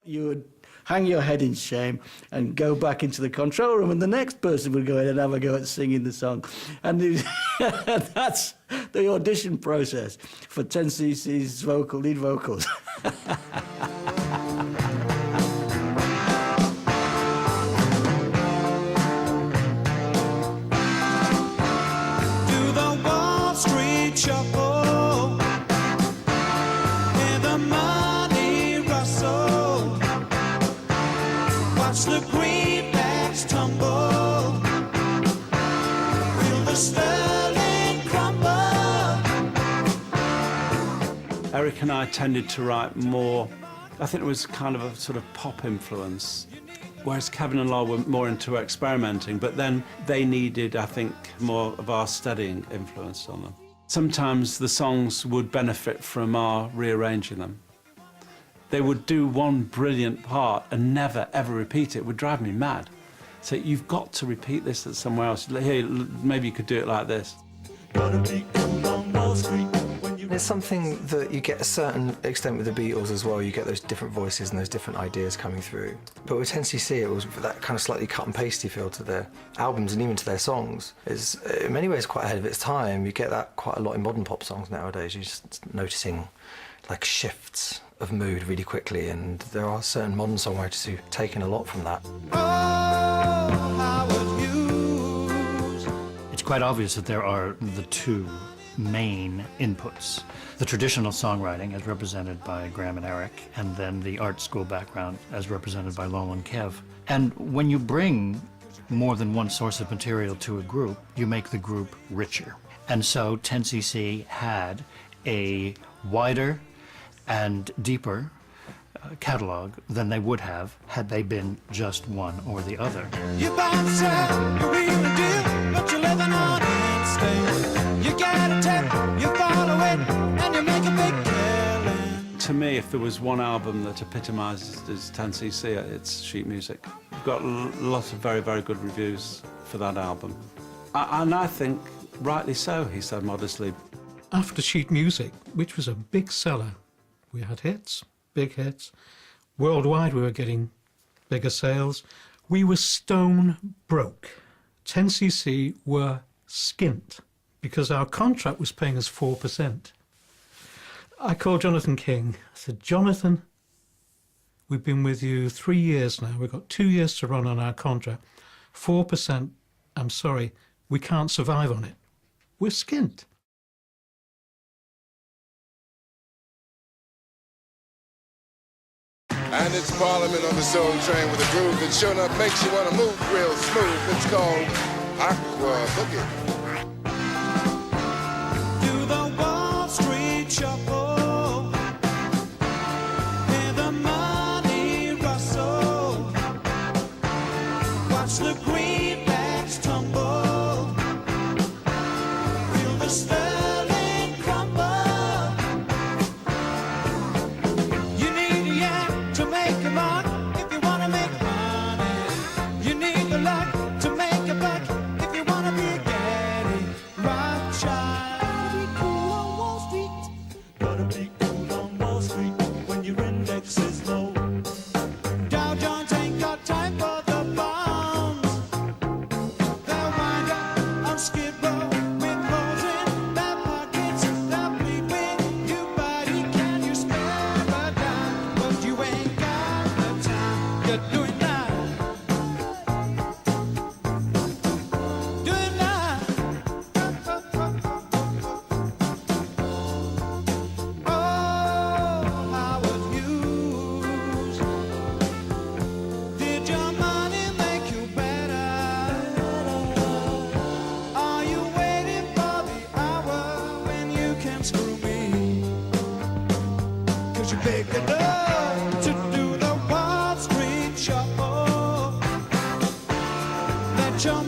You would hang your head in shame and go back into the control room, and the next person would go in and have a go at singing the song. And that's the audition process for 10cc's lead vocals. The greenbacks tumble, will the sterling crumble? Eric and I tended to write more, I think it was kind of a sort of pop influence, whereas Kevin and Lyle were more into experimenting, but then they needed, I think, more of our studying influence on them. Sometimes the songs would benefit from our rearranging them. They would do one brilliant part and never, ever repeat it. It would drive me mad. So you've got to repeat this at somewhere else. Here, maybe you could do it like this. It's something that you get a certain extent with the Beatles as well. You get those different voices and those different ideas coming through. But with 10cc, it was that kind of slightly cut and pasty feel to their albums and even to their songs. It's in many ways quite ahead of its time. You get that quite a lot in modern pop songs nowadays. You're just noticing like shifts of mood really quickly, and there are certain modern songwriters who've taken a lot from that. It's quite obvious that there are the two main inputs. The traditional songwriting as represented by Graham and Eric, and then the art school background as represented by Lowell and Kev. And when you bring more than one source of material to a group, you make the group richer. And so 10cc had a wider and deeper catalog than they would have had they been just one or the other. You bounce out, you really do, but you're living on instinct. You get a tip, you follow it, and you make a big killing. To me, if there was one album that epitomises 10cc, it's Sheet Music. We've got lots of very, very good reviews for that album. And I think, rightly so, he said modestly. After Sheet Music, which was a big seller, we had hits, big hits. Worldwide, we were getting bigger sales. We were stone broke. 10cc were skint because our contract was paying us 4%. I called Jonathan King. I said, Jonathan, we've been with you 3 years now. We've got 2 years to run on our contract. 4%, I'm sorry, we can't survive on it. We're skint. And it's Parliament on the Soul Train with a groove that sure enough makes you want to move real smooth. It's called Aqua Boogie. Do the Wall Street Shuffle, hear the money rustle, watch the greenbacks tumble, feel the sterling crumble. You need a yak to make a mark if you want to make money. You need the luck to make a buck if you want to be a Getty. Rothschild. Gotta be cool on Wall Street. Gotta be cool on Wall Street when your index is low. Dow Jones ain't got time for the bombs. They'll wind up on Skid Row with holes in their pockets. They'll bleeping you, buddy. Can you spare a dime? But you ain't got the time. You're doing that. Doing that. Oh, Howard Hughes. Did your money make you better? Are you waiting for the hour when you can screw me? 'Cause you're big enough to do the Wall Street Shuffle. Let your